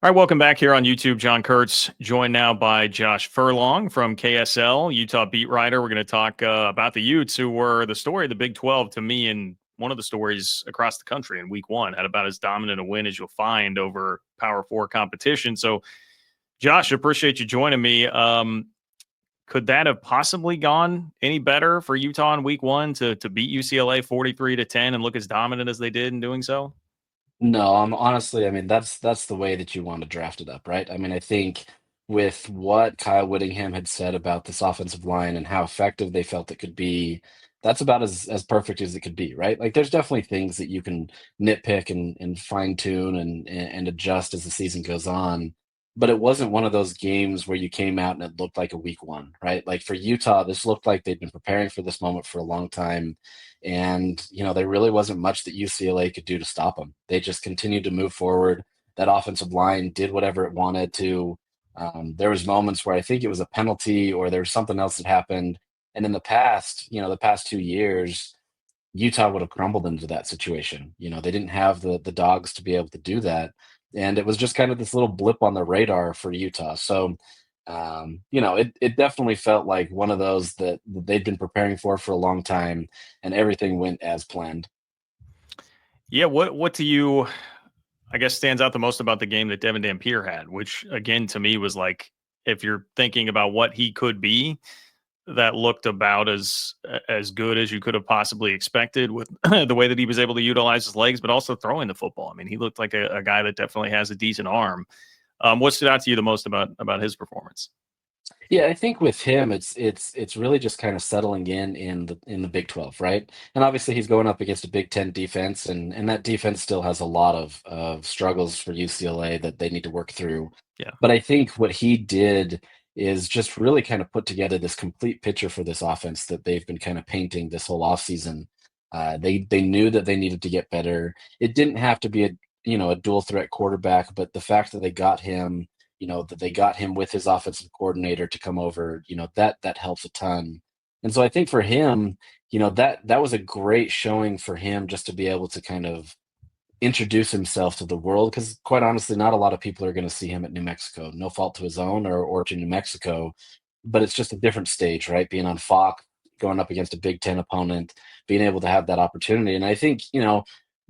All right, welcome back here on YouTube. John Kurtz, joined now by Josh Furlong from KSL, Utah beat writer. We're going to talk about the Utes, who were the story of the Big 12 to me, and one of the stories across the country in week one. Had about as dominant a win as you'll find over Power Four competition. So, Josh, appreciate you joining me. Could that have possibly gone any better for Utah in week one to beat UCLA 43-10 and look as dominant as they did in doing so? No, I'm honestly, that's the way that you want to draft it up, right? I think with what Kyle Whittingham had said about this offensive line and how effective they felt it could be, that's about as perfect as it could be, right? Like there's definitely things that you can nitpick and fine tune and adjust as the season goes on. But it wasn't one of those games where you came out and it looked like a week one, right? Like for Utah, this looked like they'd been preparing for this moment for a long time. And, there really wasn't much that UCLA could do to stop them. They just continued to move forward. That offensive line did whatever it wanted to. There was moments where I think it was a penalty or there was something else that happened. And in the past, the past 2 years, Utah would have crumbled into that situation. They didn't have the dogs to be able to do that. And it was just kind of this little blip on the radar for Utah. So it definitely felt like one of those that they'd been preparing for a long time, and everything went as planned. Yeah, what do you I guess stands out the most about the game that Devin Dampier had, which again to me was like if you're thinking about what he could be, that looked about as good as you could have possibly expected with the way that he was able to utilize his legs, but also throwing the football. I mean, he looked like a guy that definitely has a decent arm. What stood out to you the most about his performance? Yeah, I think with him, it's really just kind of settling in the Big 12, right? And obviously, he's going up against a Big 10 defense, and that defense still has a lot of struggles for UCLA that they need to work through. Yeah. But I think what he did is just really kind of put together this complete picture for this offense that they've been kind of painting this whole offseason. They knew that they needed to get better. It didn't have to be a dual threat quarterback, but the fact that they got him, that they got him with his offensive coordinator to come over, that helps a ton. And so I think for him, that was a great showing for him just to be able to kind of introduce himself to the world, because quite honestly, not a lot of people are going to see him at New Mexico. No fault to his own or to New Mexico, but it's just a different stage, right? Being on Fox, going up against a Big Ten opponent, being able to have that opportunity. And I think,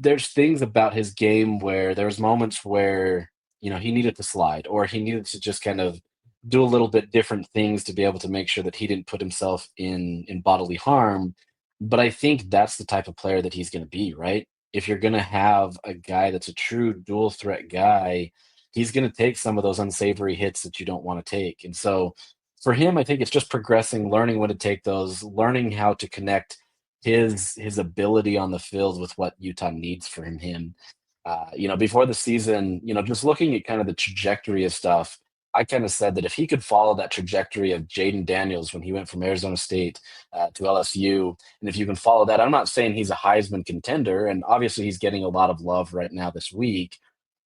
there's things about his game where there's moments where, he needed to slide or he needed to just kind of do a little bit different things to be able to make sure that he didn't put himself in bodily harm. But I think that's the type of player that he's going to be, right? If you're going to have a guy that's a true dual threat guy, he's going to take some of those unsavory hits that you don't want to take. And so for him, I think it's just progressing, learning when to take those, learning how to connect his ability on the field with what Utah needs from him. Before the season, just looking at kind of the trajectory of stuff, I kind of said that if he could follow that trajectory of Jaden Daniels when he went from Arizona State to LSU, and if you can follow that, I'm not saying he's a Heisman contender, and obviously he's getting a lot of love right now this week.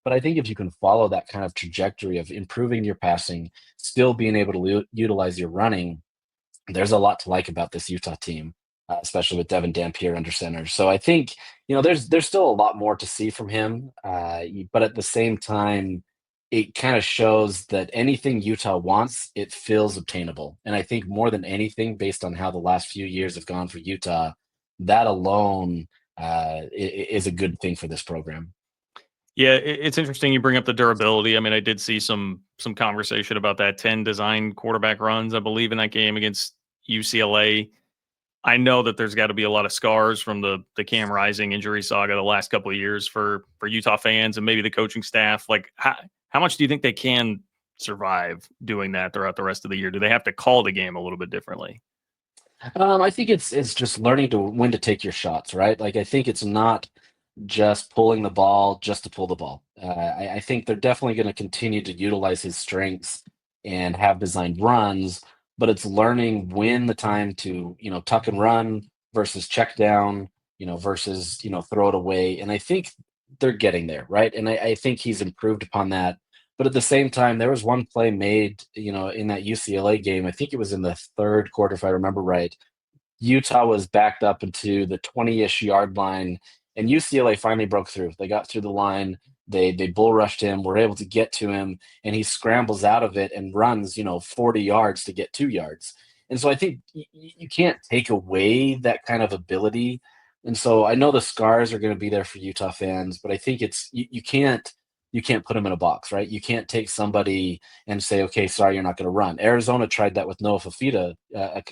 But I think if you can follow that kind of trajectory of improving your passing, still being able to utilize your running, there's a lot to like about this Utah team, especially with Devin Dampier under center. So I think there's still a lot more to see from him, but at the same time, it kind of shows that anything Utah wants, it feels obtainable. And I think more than anything, based on how the last few years have gone for Utah, that alone is a good thing for this program. Yeah, it's interesting you bring up the durability. I mean, I did see some conversation about that 10 design quarterback runs, I believe, in that game against UCLA. I know that there's got to be a lot of scars from the Cam Rising injury saga the last couple of years for Utah fans and maybe the coaching staff. Like, how much do you think they can survive doing that throughout the rest of the year? Do they have to call the game a little bit differently? I think it's just learning to when to take your shots, right? Like I think it's not just pulling the ball just to pull the ball. I think they're definitely going to continue to utilize his strengths and have designed runs, but it's learning when the time to tuck and run versus check down, versus throw it away. And I think they're getting there, right? And I think he's improved upon that. But at the same time, there was one play made, in that UCLA game. I think it was in the third quarter, if I remember right. Utah was backed up into the 20-ish yard line, and UCLA finally broke through. They got through the line. They bull rushed him, were able to get to him, and he scrambles out of it and runs, 40 yards to get 2 yards. And so I think you can't take away that kind of ability. And so I know the scars are going to be there for Utah fans, but I think you can't put them in a box, right? You can't take somebody and say, okay, sorry, you're not going to run. Arizona tried that with Noah Fafita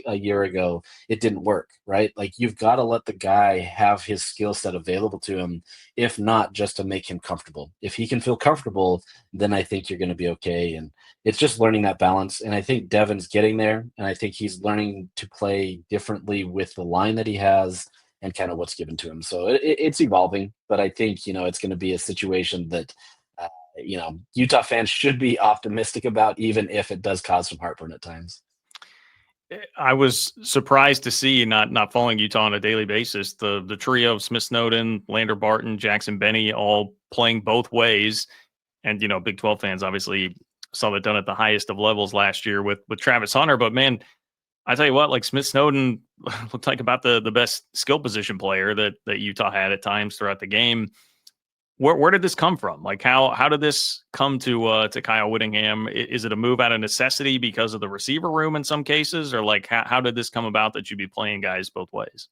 a year ago. It didn't work, right? Like you've got to let the guy have his skill set available to him, if not just to make him comfortable. If he can feel comfortable, then I think you're going to be okay. And it's just learning that balance. And I think Devin's getting there. And I think he's learning to play differently with the line that he has and kind of what's given to him. So it's evolving, but I think, it's going to be a situation that Utah fans should be optimistic about, even if it does cause some heartburn at times. I was surprised to see, not following Utah on a daily basis, the trio of Smith Snowden, Lander Barton, Jackson Benny all playing both ways. And, Big 12 fans obviously saw that done at the highest of levels last year with Travis Hunter. But man, I tell you what, like Smith Snowden looked like about the best skill position player that Utah had at times throughout the game. Where did this come from? Like how did this come to Kyle Whittingham? Is it a move out of necessity because of the receiver room in some cases, or like how did this come about that you'd be playing guys both ways?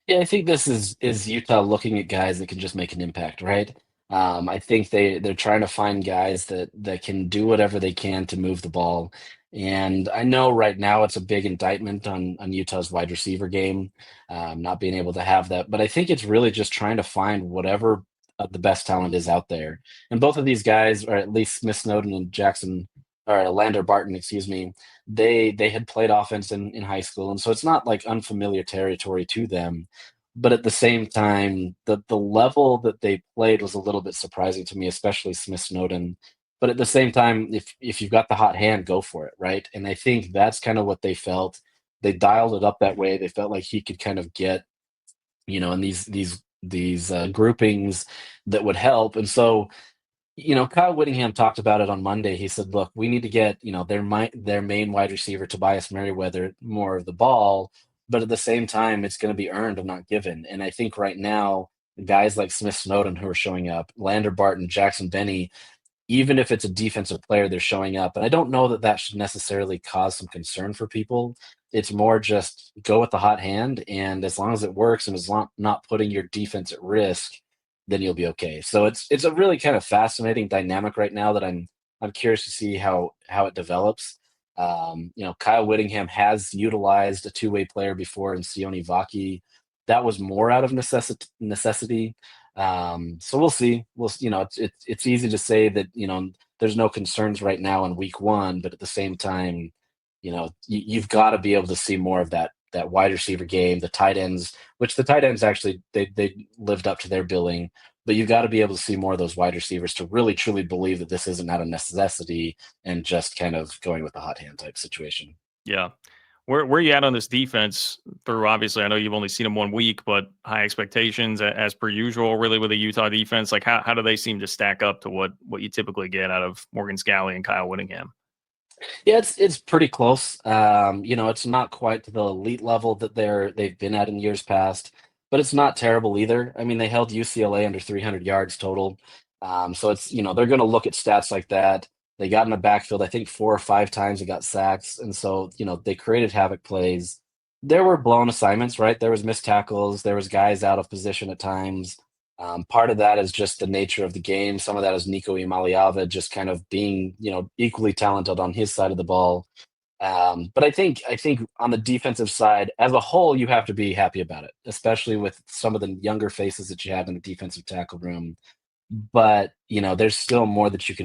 Yeah, I think this is Utah looking at guys that can just make an impact, right? I think they're trying to find guys that can do whatever they can to move the ball. And I know right now it's a big indictment on Utah's wide receiver game, not being able to have that. But I think it's really just trying to find whatever the best talent is out there. And both of these guys, or at least Smith Snowden and Jackson, or Lander Barton, excuse me, they had played offense in high school, and so it's not like unfamiliar territory to them. But at the same time, the level that they played was a little bit surprising to me, especially Smith Snowden. But at the same time, if you've got the hot hand, go for it, right? And I think that's kind of what they felt. They dialed it up that way. They felt like he could kind of get, in these groupings that would help. And so Kyle Whittingham talked about it on Monday. He said, "Look, we need to get their main wide receiver Tobias Merriweather more of the ball, but at the same time, it's going to be earned and not given." And I think right now, guys like Smith Snowden who are showing up, Lander Barton, Jackson Benny, even if it's a defensive player, they're showing up. And I don't know that that should necessarily cause some concern for people. It's more just go with the hot hand, and as long as it works and as long not putting your defense at risk, then you'll be okay. So it's a really kind of fascinating dynamic right now that I'm curious to see how it develops. Kyle Whittingham has utilized a two-way player before in Sione Vaki. That was more out of necessity. So we'll see. It's easy to say that there's no concerns right now in week one, but at the same time, you've got to be able to see more of that wide receiver game, the tight ends, which the tight ends actually they lived up to their billing, but you've got to be able to see more of those wide receivers to really truly believe that this isn't out of necessity and just kind of going with the hot hand type situation. Yeah. Where are you at on this defense through, obviously, I know you've only seen them 1 week, but high expectations as per usual, really, with the Utah defense? Like, how do they seem to stack up to what you typically get out of Morgan Scalley and Kyle Whittingham? Yeah, it's pretty close. It's not quite to the elite level that they've been at in years past, but it's not terrible either. I mean, they held UCLA under 300 yards total. So it's they're going to look at stats like that. They got in the backfield, I think 4 or 5 times they got sacks, and so they created havoc plays. There were blown assignments, right? There was missed tackles. There was guys out of position at times. Part of that is just the nature of the game. Some of that is Nico Imaliava just kind of being, equally talented on his side of the ball. But I think on the defensive side, as a whole, you have to be happy about it, especially with some of the younger faces that you have in the defensive tackle room. But there's still more that you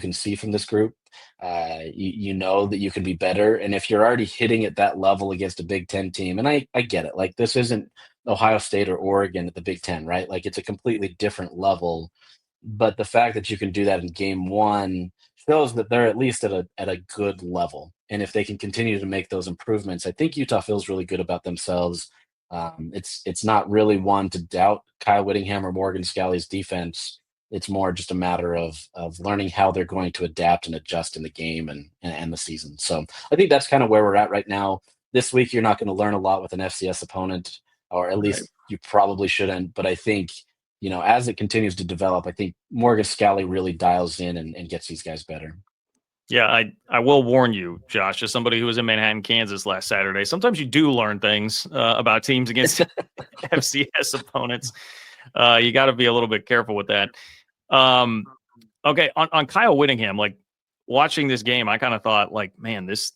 can see from this group. You know that you can be better, and if you're already hitting at that level against a Big Ten team, and I get it, like this isn't Ohio State or Oregon at the Big Ten, right? Like it's a completely different level. But the fact that you can do that in game one shows that they're at least at a good level. And if they can continue to make those improvements, I think Utah feels really good about themselves. It's not really one to doubt Kyle Whittingham or Morgan Scalley's defense. It's more just a matter of learning how they're going to adapt and adjust in the game and the season. So I think that's kind of where we're at right now. This week, you're not going to learn a lot with an FCS opponent, or at Right. least you probably shouldn't. But I think as it continues to develop, I think Morgan Scally really dials in and gets these guys better. Yeah, I will warn you, Josh, as somebody who was in Manhattan, Kansas last Saturday, sometimes you do learn things about teams against FCS opponents. You got to be a little bit careful with that. Okay, on Kyle Whittingham, like watching this game, I kind of thought, like, man, this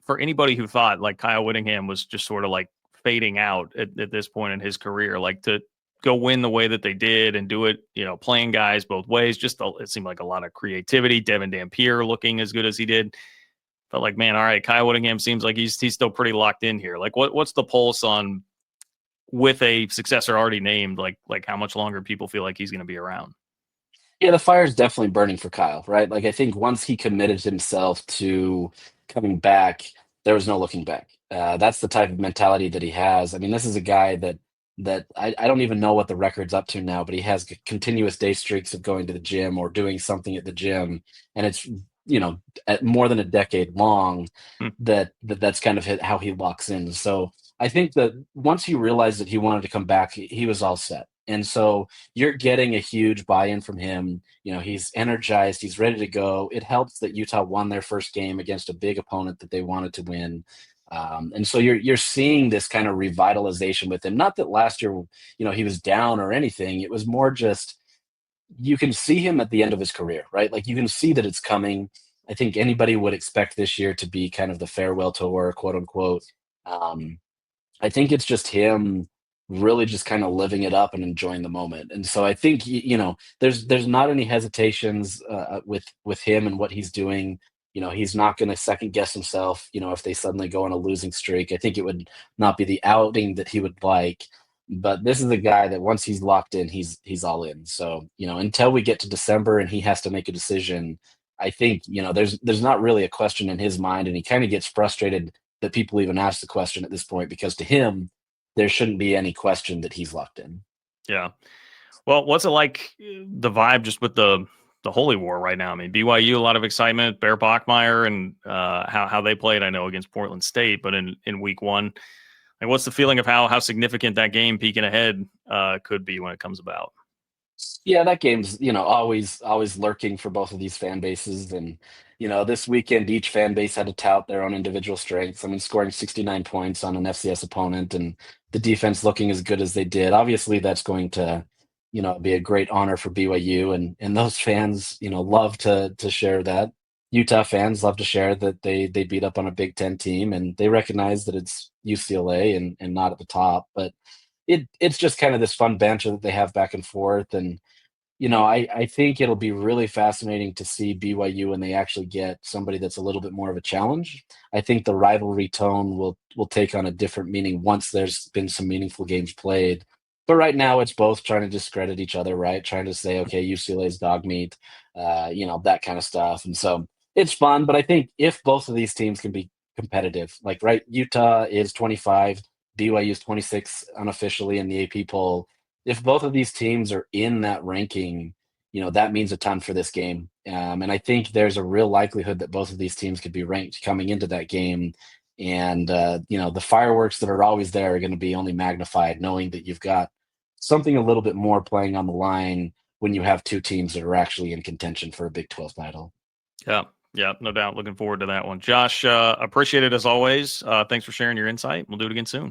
for anybody who thought like Kyle Whittingham was just sort of like fading out at this point in his career, like to go win the way that they did and do it, playing guys both ways. It seemed like a lot of creativity. Devin Dampier looking as good as he did. Felt like, man, all right, Kyle Whittingham seems like he's still pretty locked in here. Like, what's the pulse on with a successor already named? Like how much longer people feel like he's going to be around? Yeah, the fire's definitely burning for Kyle, right? Like I think once he committed himself to coming back, there was no looking back. That's the type of mentality that he has. I mean, this is a guy that I don't even know what the record's up to now, but he has continuous day streaks of going to the gym or doing something at the gym, and it's at more than a decade long. Hmm. That's kind of how he locks in. So I think that once he realized that he wanted to come back, he was all set. And so you're getting a huge buy-in from him. He's energized, he's ready to go. It helps that Utah won their first game against a big opponent that they wanted to win. And so you're seeing this kind of revitalization with him. Not that last year, he was down or anything. It was more just you can see him at the end of his career, right? Like you can see that it's coming. I think anybody would expect this year to be kind of the farewell tour, quote unquote. Um, I think it's just him really just kind of living it up and enjoying the moment. And so I think there's not any hesitations with him and what he's doing. He's not going to second guess himself. If they suddenly go on a losing streak, I think it would not be the outing that he would like. But this is a guy that once he's locked in, he's all in. So until we get to December and he has to make a decision, I think there's not really a question in his mind, and he kind of gets frustrated that people even ask the question at this point, because to him, there shouldn't be any question that he's locked in. Yeah. Well, what's it like the vibe just with the Holy War right now? I mean, BYU, a lot of excitement. Bear Bachmeyer and how they played, I know, against Portland State, but in week one, like, what's the feeling of how significant that game peeking ahead could be when it comes about? Yeah, that game's always lurking for both of these fan bases, and this weekend each fan base had to tout their own individual strengths. I mean, scoring 69 points on an FCS opponent and the defense looking as good as they did. Obviously, that's going to be a great honor for BYU, and those fans love to share that. Utah fans love to share that they beat up on a Big Ten team, and they recognize that it's UCLA and not at the top, but it's just kind of this fun banter that they have back and forth. And I think it'll be really fascinating to see BYU when they actually get somebody that's a little bit more of a challenge. I think the rivalry tone will take on a different meaning once there's been some meaningful games played. But right now, it's both trying to discredit each other, right? Trying to say, okay, UCLA's dog meat, that kind of stuff. And so it's fun. But I think if both of these teams can be competitive, like, right, Utah is 25, BYU is 26 unofficially in the AP poll. If both of these teams are in that ranking, that means a ton for this game. And I think there's a real likelihood that both of these teams could be ranked coming into that game. And, the fireworks that are always there are going to be only magnified, knowing that you've got something a little bit more playing on the line when you have two teams that are actually in contention for a Big 12 title. Yeah. Yeah, no doubt. Looking forward to that one. Josh, appreciate it as always. Thanks for sharing your insight. We'll do it again soon.